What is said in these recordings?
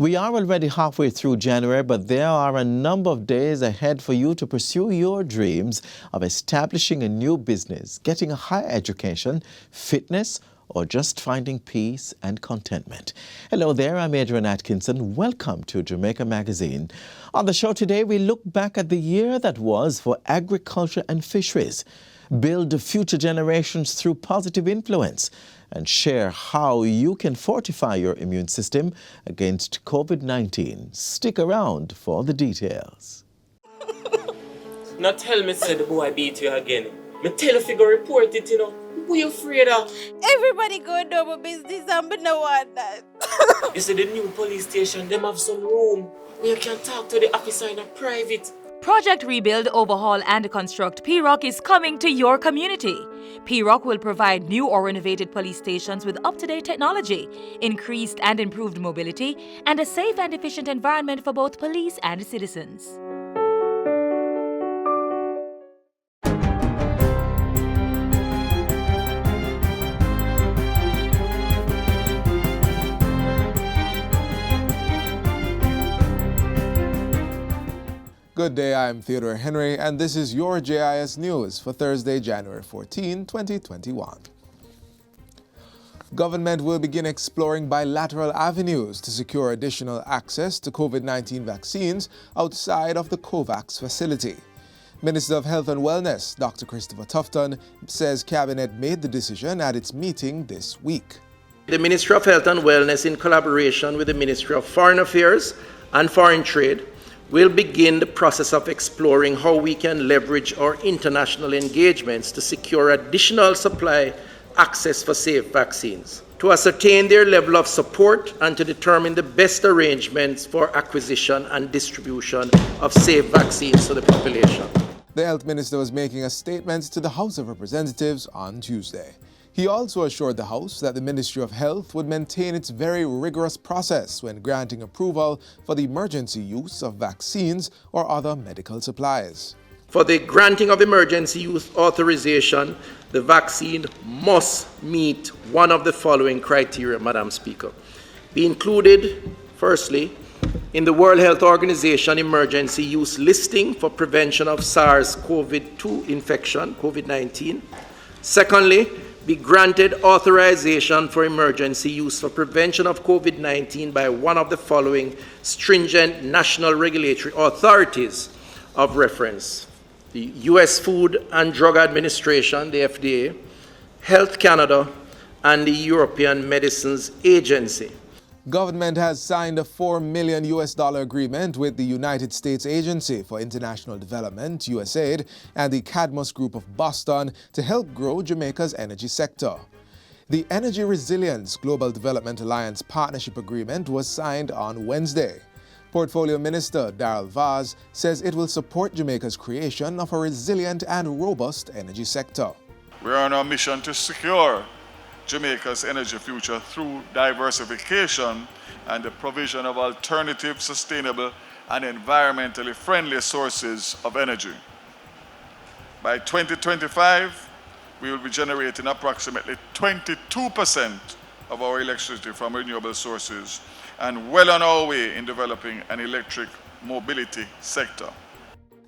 We are already halfway through January, but there are a number of days ahead for you to pursue your dreams of establishing a new business, getting a higher education, fitness, or just finding peace and contentment. Hello there, I'm Adrian Atkinson. Welcome to Jamaica Magazine. On the show today, we look back at the year that was for agriculture and fisheries, build future generations through positive influence, and share how you can fortify your immune system against COVID-19. Stick around for the details. Now tell me, say the boy beat you again. Me tell you figure report it, you know. What you afraid of? Everybody go do my business and me no want that. You see the new police station, them have some room where you can talk to the officer in a private. Project Rebuild, Overhaul and Construct PROC is coming to your community. PROC will provide new or renovated police stations with up-to-date technology, increased and improved mobility, and a safe and efficient environment for both police and citizens. Good day, I'm Theodore Henry, and this is your JIS News for Thursday, January 14, 2021. Government will begin exploring bilateral avenues to secure additional access to COVID-19 vaccines outside of the COVAX facility. Minister of Health and Wellness, Dr. Christopher Tufton, says Cabinet made the decision at its meeting this week. The Ministry of Health and Wellness, in collaboration with the Ministry of Foreign Affairs and Foreign Trade, will begin the process of exploring how we can leverage our international engagements to secure additional supply access for safe vaccines, to ascertain their level of support and to determine the best arrangements for acquisition and distribution of safe vaccines to the population. The Health Minister was making a statement to the House of Representatives on Tuesday. He also assured the House that the Ministry of Health would maintain its very rigorous process when granting approval for the emergency use of vaccines or other medical supplies. For the granting of emergency use authorization, the vaccine must meet one of the following criteria, Madam Speaker. Be included, firstly, in the World Health Organization emergency use listing for prevention of SARS-CoV-2 infection, COVID-19. Secondly, be granted authorization for emergency use for prevention of COVID-19 by one of the following stringent national regulatory authorities of reference: the U.S. Food and Drug Administration, the FDA, Health Canada, and the European Medicines Agency. Government has signed a $4 million agreement with the United States Agency for International Development, USAID, and the Cadmus Group of Boston to help grow Jamaica's energy sector. The Energy Resilience Global Development Alliance Partnership Agreement was signed on Wednesday. Portfolio Minister Darrell Vaz says it will support Jamaica's creation of a resilient and robust energy sector. We are on our mission to secure Jamaica's energy future through diversification and the provision of alternative, sustainable, and environmentally friendly sources of energy. By 2025, we will be generating approximately 22% of our electricity from renewable sources and well on our way in developing an electric mobility sector.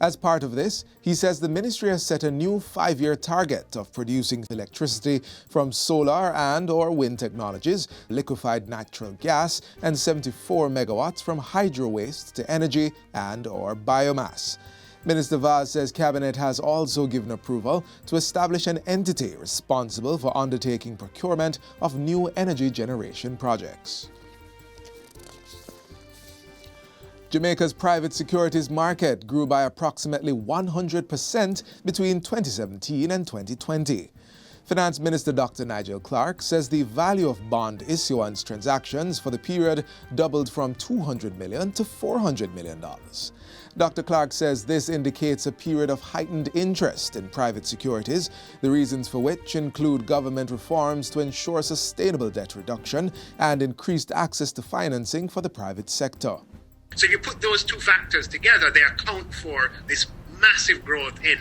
As part of this, he says the ministry has set a new 5-year target of producing electricity from solar and or wind technologies, liquefied natural gas, and 74 megawatts from hydro waste to energy and or biomass. Minister Vaz says Cabinet has also given approval to establish an entity responsible for undertaking procurement of new energy generation projects. Jamaica's private securities market grew by approximately 100% between 2017 and 2020. Finance Minister Dr. Nigel Clarke says the value of bond issuance transactions for the period doubled from $200 million to $400 million. Dr. Clarke says this indicates a period of heightened interest in private securities, the reasons for which include government reforms to ensure sustainable debt reduction and increased access to financing for the private sector. So you put those two factors together, they account for this massive growth in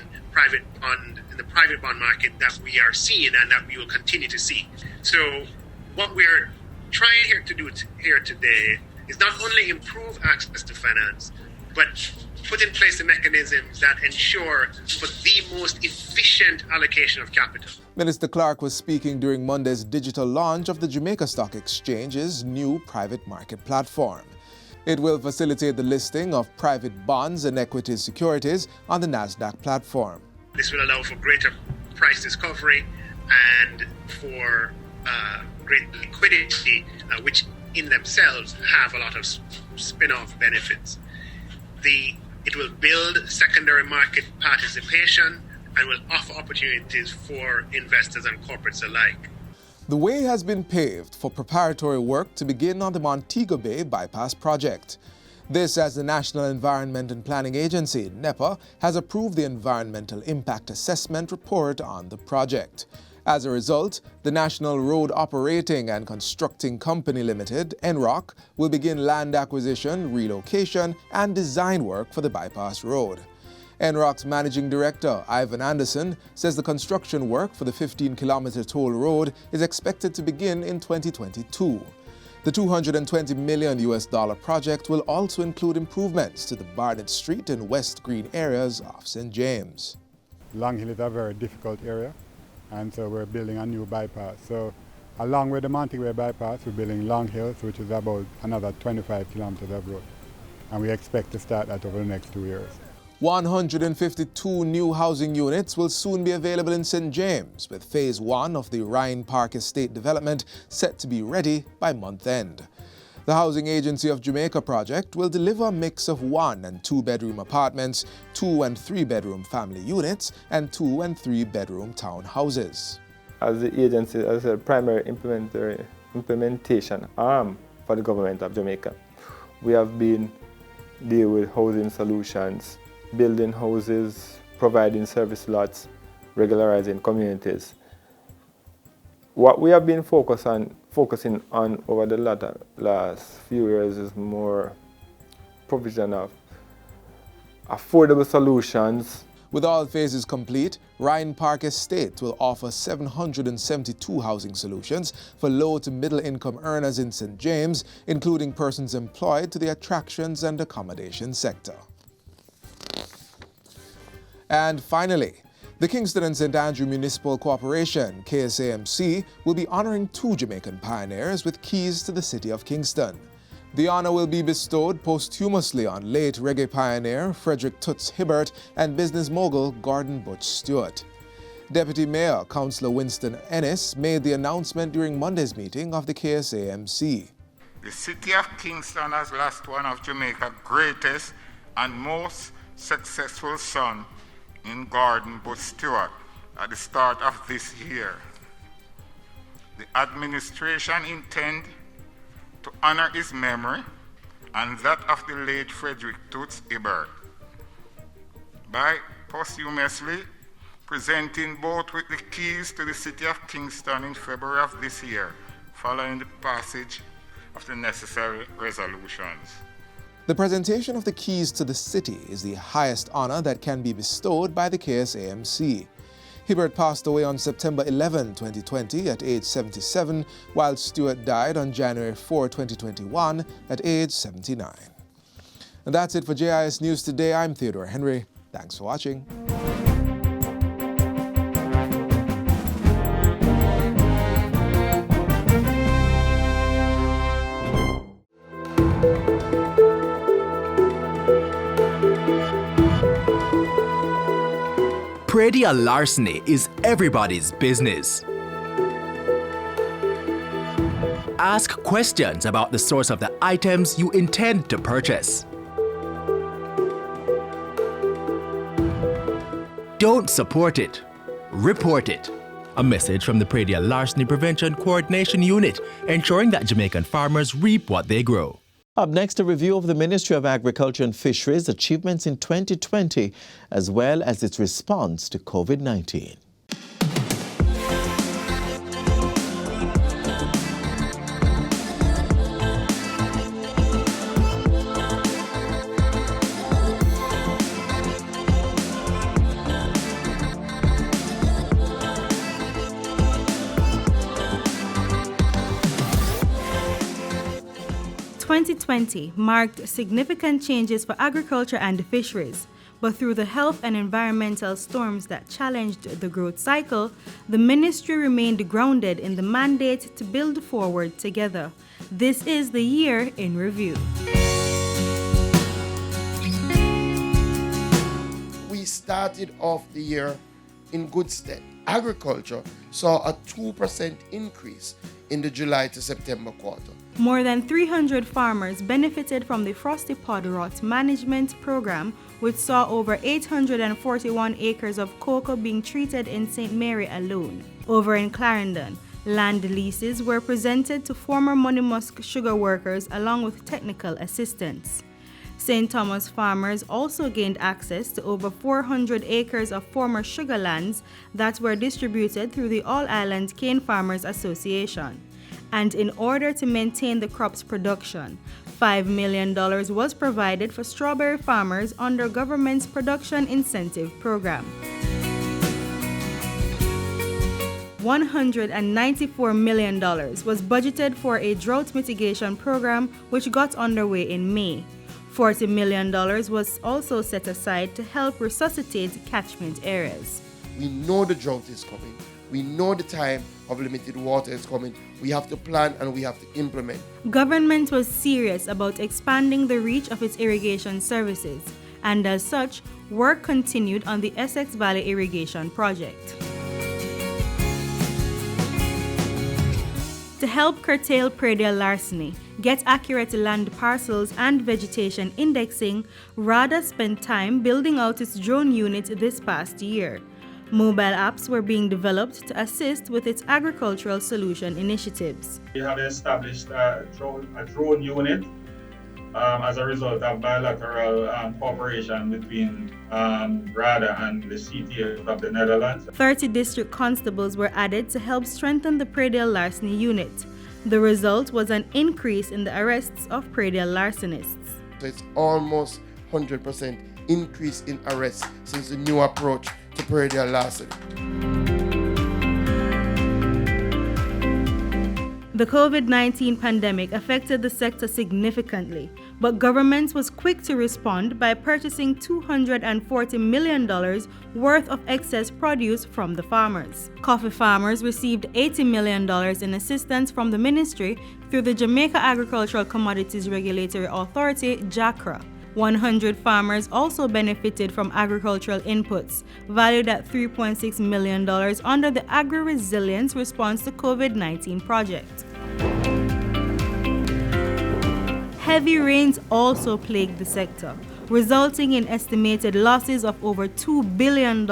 the private bond market that we are seeing and that we will continue to see. So what we're trying here to do here today is not only improve access to finance, but put in place the mechanisms that ensure for the most efficient allocation of capital. Minister Clark was speaking during Monday's digital launch of the Jamaica Stock Exchange's new private market platform. It will facilitate the listing of private bonds and equity securities on the NASDAQ platform. This will allow for greater price discovery and for great liquidity, which in themselves have a lot of spin-off benefits. It will build secondary market participation and will offer opportunities for investors and corporates alike. The way has been paved for preparatory work to begin on the Montego Bay Bypass project. This as the National Environment and Planning Agency, NEPA, has approved the Environmental Impact Assessment report on the project. As a result, the National Road Operating and Constructing Company Limited, NROC, will begin land acquisition, relocation, and design work for the bypass road. NROC's Managing Director, Ivan Anderson, says the construction work for the 15-kilometer toll road is expected to begin in 2022. The $220 million project will also include improvements to the Barnett Street and West Green areas of St. James. Long Hill is a very difficult area, and so we're building a new bypass. So along with the Montego Bay bypass, we're building Long Hills, which is about another 25 kilometers of road. And we expect to start that over the next 2 years. 152 new housing units will soon be available in St. James, with Phase 1 of the Ryan Park Estate development set to be ready by month end. The Housing Agency of Jamaica project will deliver a mix of 1- and 2-bedroom apartments, 2- and 3-bedroom family units, and 2- and 3-bedroom townhouses. As the agency, as a primary implementation arm for the government of Jamaica, we have been dealing with housing solutions, building houses, providing service lots, regularizing communities. What we have been focusing on over the last few years is more provision of affordable solutions. With all phases complete, Ryan Park Estate will offer 772 housing solutions for low to middle income earners in St. James, including persons employed to the attractions and accommodation sector. And finally, the Kingston and St. Andrew Municipal Corporation, KSAMC, will be honoring 2 Jamaican pioneers with keys to the city of Kingston. The honor will be bestowed posthumously on late reggae pioneer Frederick Toots Hibbert and business mogul Gordon Butch Stewart. Deputy Mayor Councillor Winston Ennis made the announcement during Monday's meeting of the KSAMC. The city of Kingston has lost one of Jamaica's greatest and most successful son in Gordon Butch Stewart at the start of this year. The administration intends to honor his memory and that of the late Frederick Toots Hibbert by posthumously presenting both with the keys to the city of Kingston in February of this year, following the passage of the necessary resolutions. The presentation of the keys to the city is the highest honor that can be bestowed by the KSAMC. Hibbert passed away on September 11, 2020 at age 77, while Stewart died on January 4, 2021 at age 79. And that's it for JIS News Today. I'm Theodore Henry. Thanks for watching. Predial larceny is everybody's business. Ask questions about the source of the items you intend to purchase. Don't support it. Report it. A message from the Predial Larceny Prevention Coordination Unit, ensuring that Jamaican farmers reap what they grow. Up next, a review of the Ministry of Agriculture and Fisheries achievements in 2020, as well as its response to COVID-19. 2020 marked significant changes for agriculture and fisheries, but through the health and environmental storms that challenged the growth cycle, the ministry remained grounded in the mandate to build forward together. This is the year in review. We started off the year in good stead. Agriculture saw a 2% increase in the July to September quarter. More than 300 farmers benefited from the Frosty Pod Rot Management Program, which saw over 841 acres of cocoa being treated in St. Mary alone. Over in Clarendon, land leases were presented to former Monimusk sugar workers along with technical assistance. St. Thomas farmers also gained access to over 400 acres of former sugar lands that were distributed through the All-Ireland Cane Farmers Association. And in order to maintain the crop's production, $5 million was provided for strawberry farmers under government's production incentive program. $194 million was budgeted for a drought mitigation program which got underway in May. $40 million was also set aside to help resuscitate catchment areas. We know the drought is coming. We know the time of limited water is coming. We have to plan and we have to implement. Government was serious about expanding the reach of its irrigation services, and as such, work continued on the Essex Valley Irrigation Project. To help curtail predial larceny, get accurate land parcels and vegetation indexing, RADA spent time building out its drone unit this past year. Mobile apps were being developed to assist with its agricultural solution initiatives. We have established a drone unit as a result of bilateral cooperation between RADA and the CTA of the Netherlands. 30 district constables were added to help strengthen the predial larceny unit. The result was an increase in the arrests of predial larcenists. So it's almost 100% increase in arrests since the new approach to predial larceny. The COVID-19 pandemic affected the sector significantly, but government was quick to respond by purchasing $240 million worth of excess produce from the farmers. Coffee farmers received $80 million in assistance from the ministry through the Jamaica Agricultural Commodities Regulatory Authority, JACRA. 100 farmers also benefited from agricultural inputs, valued at $3.6 million under the Agri-Resilience Response to COVID-19 project. Heavy rains also plagued the sector, resulting in estimated losses of over $2 billion.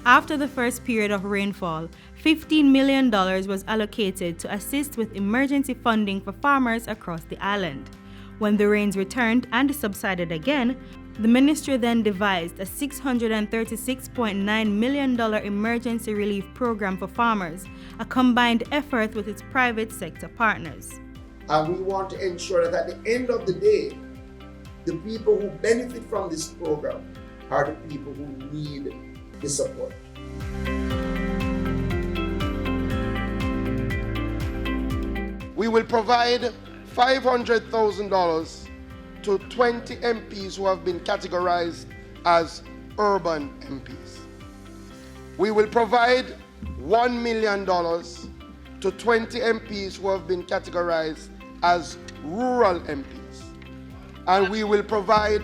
After the first period of rainfall, $15 million was allocated to assist with emergency funding for farmers across the island. When the rains returned and subsided again, the ministry then devised a $636.9 million emergency relief program for farmers, a combined effort with its private sector partners. And we want to ensure that at the end of the day, the people who benefit from this program are the people who need the support. We will provide $500,000 to 20 MPs who have been categorized as urban MPs. We will provide $1 million to 20 MPs who have been categorized as rural MPs. And we will provide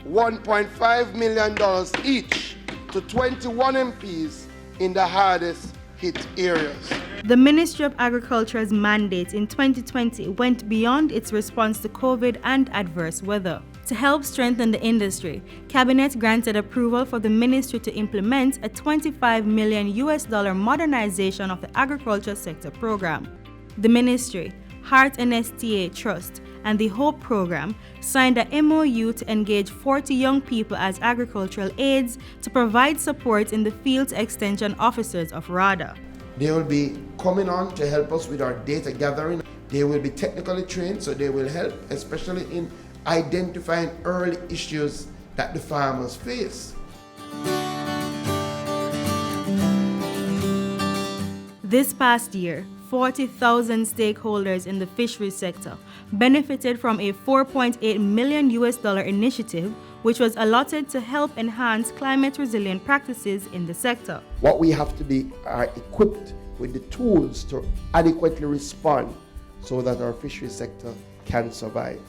$1.5 million each to 21 MPs in the hardest hit areas. The Ministry of Agriculture's mandate in 2020 went beyond its response to COVID and adverse weather. To help strengthen the industry, Cabinet granted approval for the ministry to implement a $25 million modernization of the agriculture sector program. The ministry, Heart NSTA Trust, and the HOPE program signed a MOU to engage 40 young people as agricultural aides to provide support in the field to extension officers of RADA. They will be coming on to help us with our data gathering. They will be technically trained, so they will help, especially in identifying early issues that the farmers face. This past year, 40,000 stakeholders in the fisheries sector benefited from a $4.8 million initiative, which was allotted to help enhance climate-resilient practices in the sector. What we have to be are equipped with the tools to adequately respond so that our fisheries sector can survive.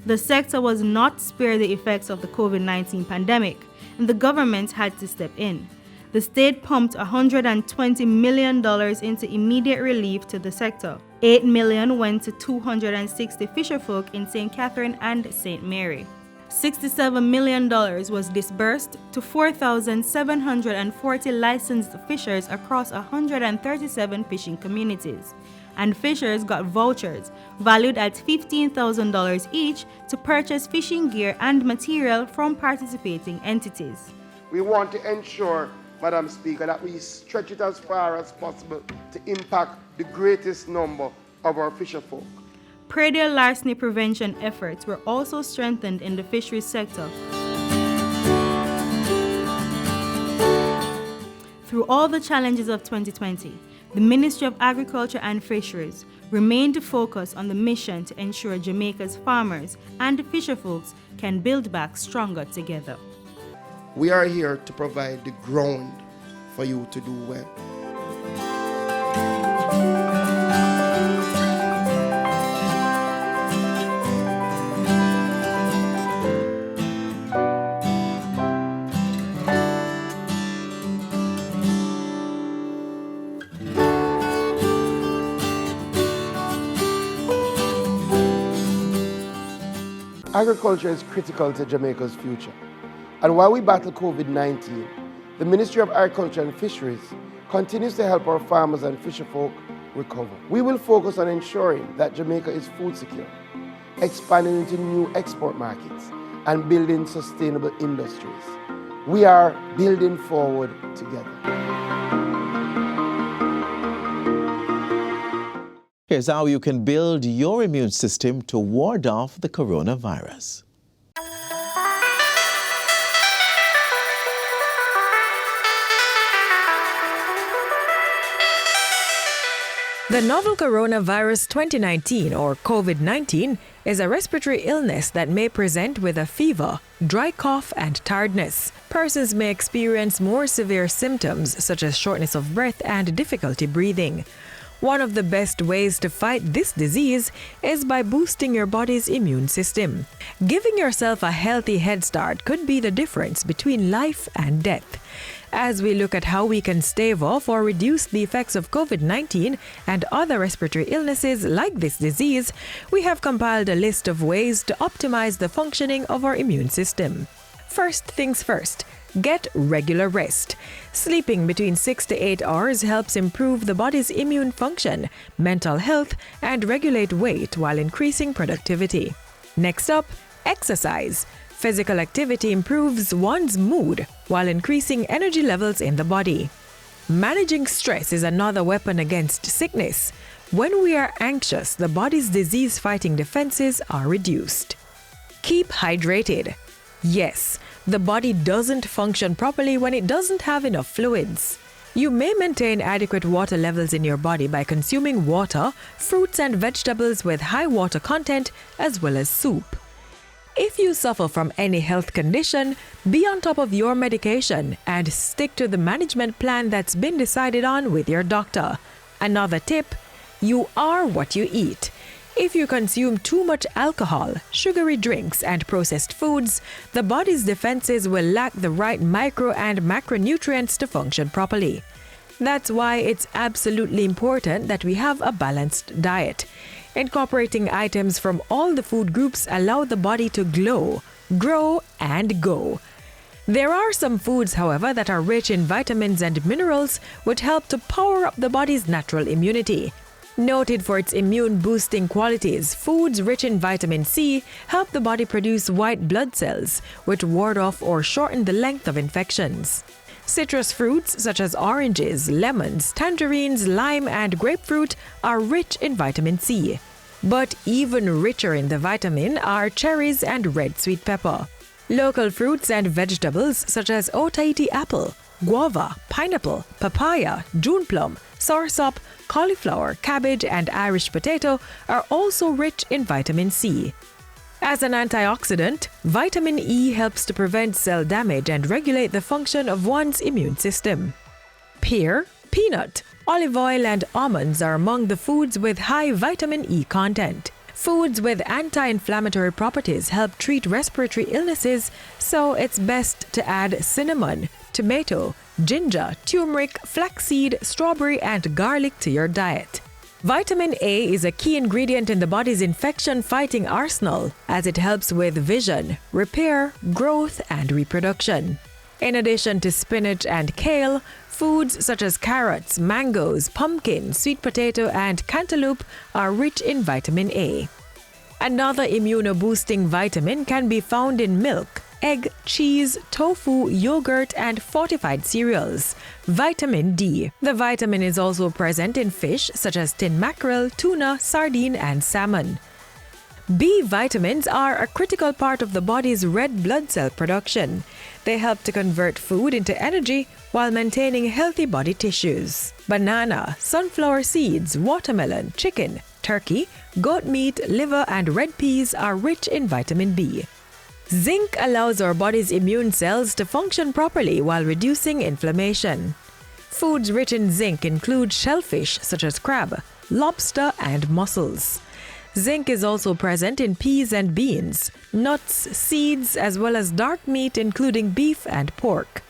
The sector was not spared the effects of the COVID-19 pandemic, and the government had to step in. The state pumped $120 million into immediate relief to the sector. $8 million went to 260 fisherfolk in St. Catherine and St. Mary. $67 million was disbursed to 4,740 licensed fishers across 137 fishing communities. And fishers got vouchers valued at $15,000 each to purchase fishing gear and material from participating entities. We want to ensure, Madam Speaker, that we stretch it as far as possible to impact the greatest number of our fisherfolk. Predial larceny prevention efforts were also strengthened in the fisheries sector. Through all the challenges of 2020, the Ministry of Agriculture and Fisheries remained focused on the mission to ensure Jamaica's farmers and fisherfolks can build back stronger together. We are here to provide the ground for you to do well. Agriculture is critical to Jamaica's future. And while we battle COVID-19, the Ministry of Agriculture and Fisheries continues to help our farmers and fisherfolk recover. We will focus on ensuring that Jamaica is food secure, expanding into new export markets, and building sustainable industries. We are building forward together. Here's how you can build your immune system to ward off the coronavirus. The novel coronavirus 2019 or COVID-19 is a respiratory illness that may present with a fever, dry cough and tiredness. Persons may experience more severe symptoms such as shortness of breath and difficulty breathing. One of the best ways to fight this disease is by boosting your body's immune system. Giving yourself a healthy head start could be the difference between life and death. As we look at how we can stave off or reduce the effects of COVID-19 and other respiratory illnesses like this disease, we have compiled a list of ways to optimize the functioning of our immune system. First things first, get regular rest. Sleeping between 6 to 8 hours helps improve the body's immune function, mental health, and regulate weight while increasing productivity. Next up, exercise. Physical activity improves one's mood while increasing energy levels in the body. Managing stress is another weapon against sickness. When we are anxious, the body's disease-fighting defenses are reduced. Keep hydrated. Yes, the body doesn't function properly when it doesn't have enough fluids. You may maintain adequate water levels in your body by consuming water, fruits and vegetables with high water content, as well as soup. If you suffer from any health condition, be on top of your medication and stick to the management plan that's been decided on with your doctor. Another tip, you are what you eat. If you consume too much alcohol, sugary drinks, and processed foods, the body's defenses will lack the right micro and macronutrients to function properly. That's why it's absolutely important that we have a balanced diet. Incorporating items from all the food groups allow the body to glow, grow, and go. There are some foods, however, that are rich in vitamins and minerals which help to power up the body's natural immunity. Noted for its immune-boosting qualities, foods rich in vitamin C help the body produce white blood cells, which ward off or shorten the length of infections. Citrus fruits such as oranges, lemons, tangerines, lime, and grapefruit are rich in vitamin C. But even richer in the vitamin are cherries and red sweet pepper. Local fruits and vegetables such as Otaiti apple, guava, pineapple, papaya, June plum, soursop, cauliflower, cabbage, and Irish potato are also rich in vitamin C. As an antioxidant, vitamin E helps to prevent cell damage and regulate the function of one's immune system. Pear, peanut, olive oil, and almonds are among the foods with high vitamin E content. Foods with anti-inflammatory properties help treat respiratory illnesses, so it's best to add cinnamon, tomato, ginger, turmeric, flaxseed, strawberry, and garlic to your diet. Vitamin A is a key ingredient in the body's infection-fighting arsenal, as it helps with vision, repair, growth, and reproduction. In addition to spinach and kale, foods such as carrots, mangoes, pumpkin, sweet potato, and cantaloupe are rich in vitamin A. Another immuno-boosting vitamin can be found in milk, egg, cheese, tofu, yogurt, and fortified cereals. Vitamin D. The vitamin is also present in fish such as tin mackerel, tuna, sardine, and salmon. B vitamins are a critical part of the body's red blood cell production. They help to convert food into energy while maintaining healthy body tissues. Banana, sunflower seeds, watermelon, chicken, turkey, goat meat, liver, and red peas are rich in vitamin B. Zinc allows our body's immune cells to function properly while reducing inflammation. Foods rich in zinc include shellfish such as crab, lobster, and mussels. Zinc is also present in peas and beans, nuts, seeds, as well as dark meat including beef and pork.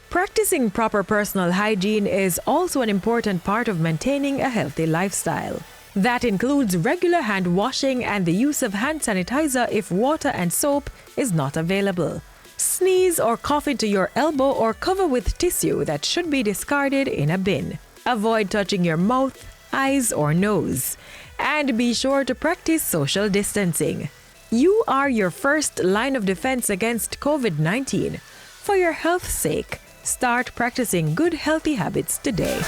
Practicing proper personal hygiene is also an important part of maintaining a healthy lifestyle. That includes regular hand washing and the use of hand sanitizer if water and soap is not available. Sneeze or cough into your elbow or cover with tissue that should be discarded in a bin. Avoid touching your mouth, eyes, or nose. And be sure to practice social distancing. You are your first line of defense against COVID-19. For your health's sake, start practicing good healthy habits today.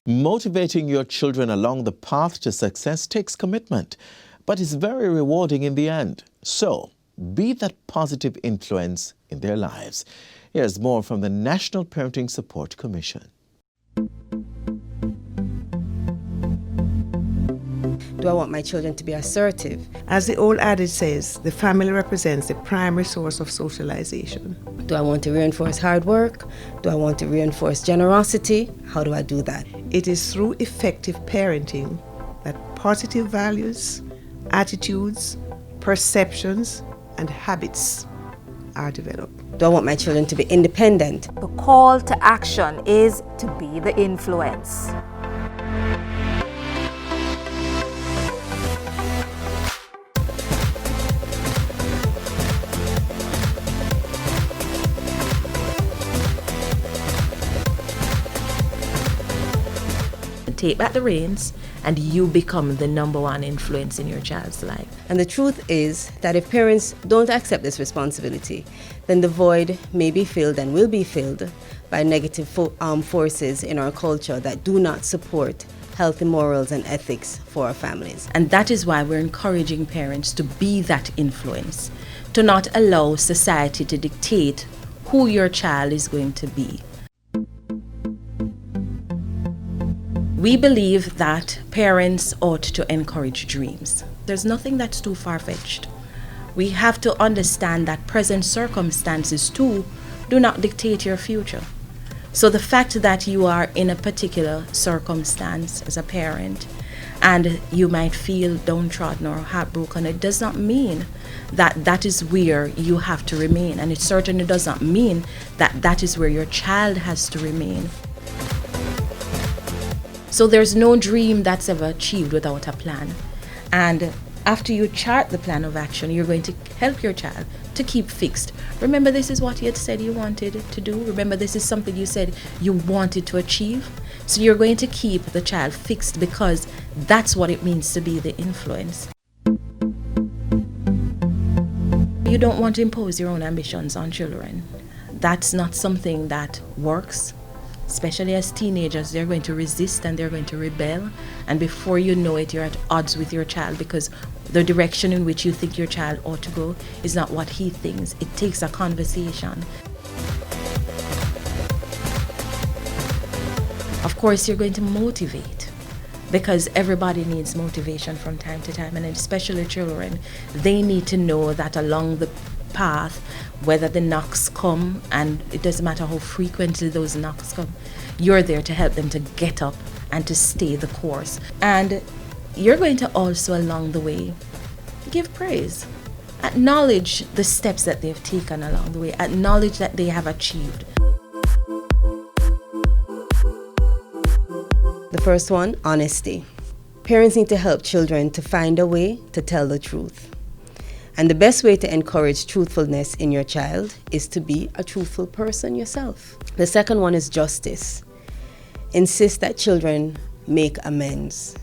Motivating your children along the path to success takes commitment, but is very rewarding in the end. So, be that positive influence in their lives. Here's more from the National Parenting Support Commission. Do I want my children to be assertive? As the old adage says, the family represents the primary source of socialization. Do I want to reinforce hard work? Do I want to reinforce generosity? How do I do that? It is through effective parenting that positive values, attitudes, perceptions, and habits are developed. Do I want my children to be independent? The call to action is to be the influence. Take back the reins and you become the number one influence in your child's life. And the truth is that if parents don't accept this responsibility, then the void may be filled and will be filled by negative forces in our culture that do not support healthy morals and ethics for our families. And that is why we're encouraging parents to be that influence, to not allow society to dictate who your child is going to be. We believe that parents ought to encourage dreams. There's nothing that's too far-fetched. We have to understand that present circumstances too do not dictate your future. So the fact that you are in a particular circumstance as a parent and you might feel downtrodden or heartbroken, it does not mean that that is where you have to remain. And it certainly does not mean that that is where your child has to remain. So there's no dream that's ever achieved without a plan. And after you chart the plan of action, you're going to help your child to keep fixed. Remember, this is what you had said you wanted to do. Remember, this is something you said you wanted to achieve. So you're going to keep the child fixed because that's what it means to be the influence. you don't want to impose your own ambitions on children. That's not something that works. Especially as teenagers, they're going to resist and they're going to rebel. And before you know it, you're at odds with your child because the direction in which you think your child ought to go is not what he thinks. It takes a conversation. Of course, you're going to motivate because everybody needs motivation from time to time, and especially children. They need to know that along the path, whether the knocks come, and it doesn't matter how frequently those knocks come, you're there to help them to get up and to stay the course. And you're going to also along the way give praise. Acknowledge the steps that they've taken along the way. Acknowledge that they have achieved. The first one, honesty. Parents need to help children to find a way to tell the truth. And the best way to encourage truthfulness in your child is to be a truthful person yourself. The second one is justice. Insist that children make amends.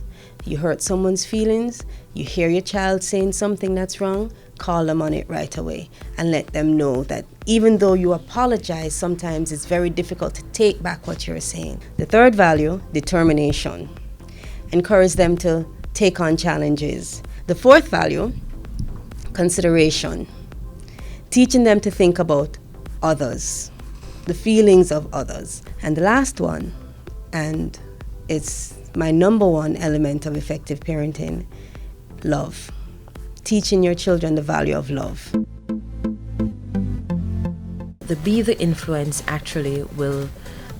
You hurt someone's feelings, you hear your child saying something that's wrong, call them on it right away and let them know that even though you apologize, sometimes it's very difficult to take back what you're saying. The third value, determination. Encourage them to take on challenges. The fourth value, consideration. Teaching them to think about others, the feelings of others. And the last one, and it's my number one element of effective parenting, love. Teaching your children the value of love. The Be the Influence actually will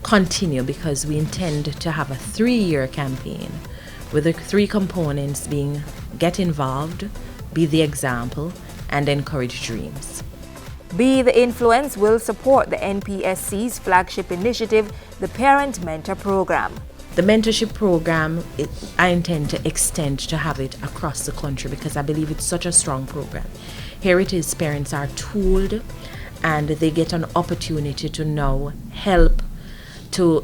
continue because we intend to have a 3-year campaign with the 3 components being get involved, be the example, and encourage dreams. Be the Influence will support the NPSC's flagship initiative, the Parent Mentor Program. The mentorship program, I intend to extend to have it across the country because I believe it's such a strong program. Here it is, parents are tooled and they get an opportunity to now help to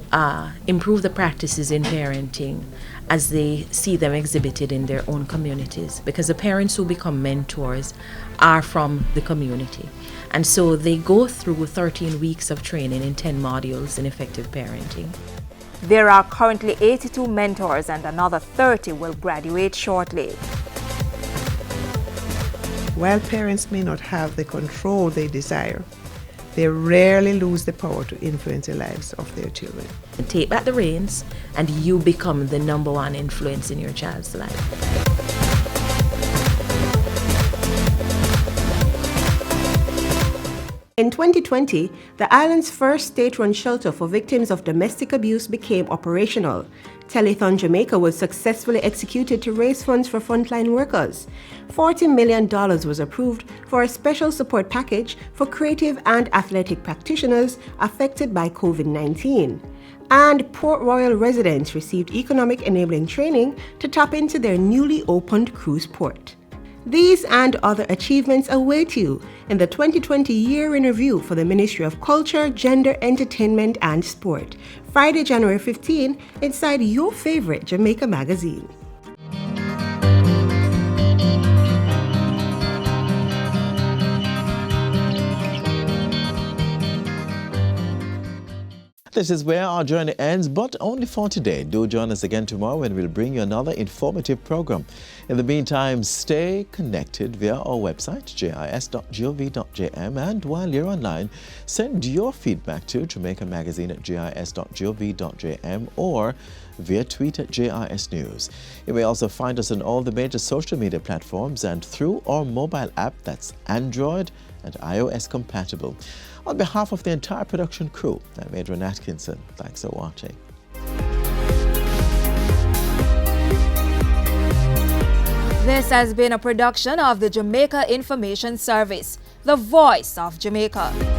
improve the practices in parenting as they see them exhibited in their own communities, because the parents who become mentors are from the community. And so they go through 13 weeks of training in 10 modules in effective parenting. There are currently 82 mentors and another 30 will graduate shortly. While parents may not have the control they desire, they rarely lose the power to influence the lives of their children. Take back the reins and you become the number one influence in your child's life. In 2020, the island's first state-run shelter for victims of domestic abuse became operational. Telethon Jamaica was successfully executed to raise funds for frontline workers. $40 million was approved for a special support package for creative and athletic practitioners affected by COVID-19. And Port Royal residents received economic enabling training to tap into their newly opened cruise port. These and other achievements await you in the 2020 Year in Review for the Ministry of Culture, Gender, Entertainment and Sport, Friday, January 15, inside your favorite Jamaica Magazine. This is where our journey ends, but only for today. Do join us again tomorrow when we'll bring you another informative program. In the meantime, stay connected via our website, jis.gov.jm, and while you're online, send your feedback to Jamaica Magazine at jis.gov.jm or via tweet at JIS News. You may also find us on all the major social media platforms and through our mobile app that's Android and iOS compatible. On behalf of the entire production crew, I'm Adrian Atkinson. Thanks for watching. This has been a production of the Jamaica Information Service, the voice of Jamaica.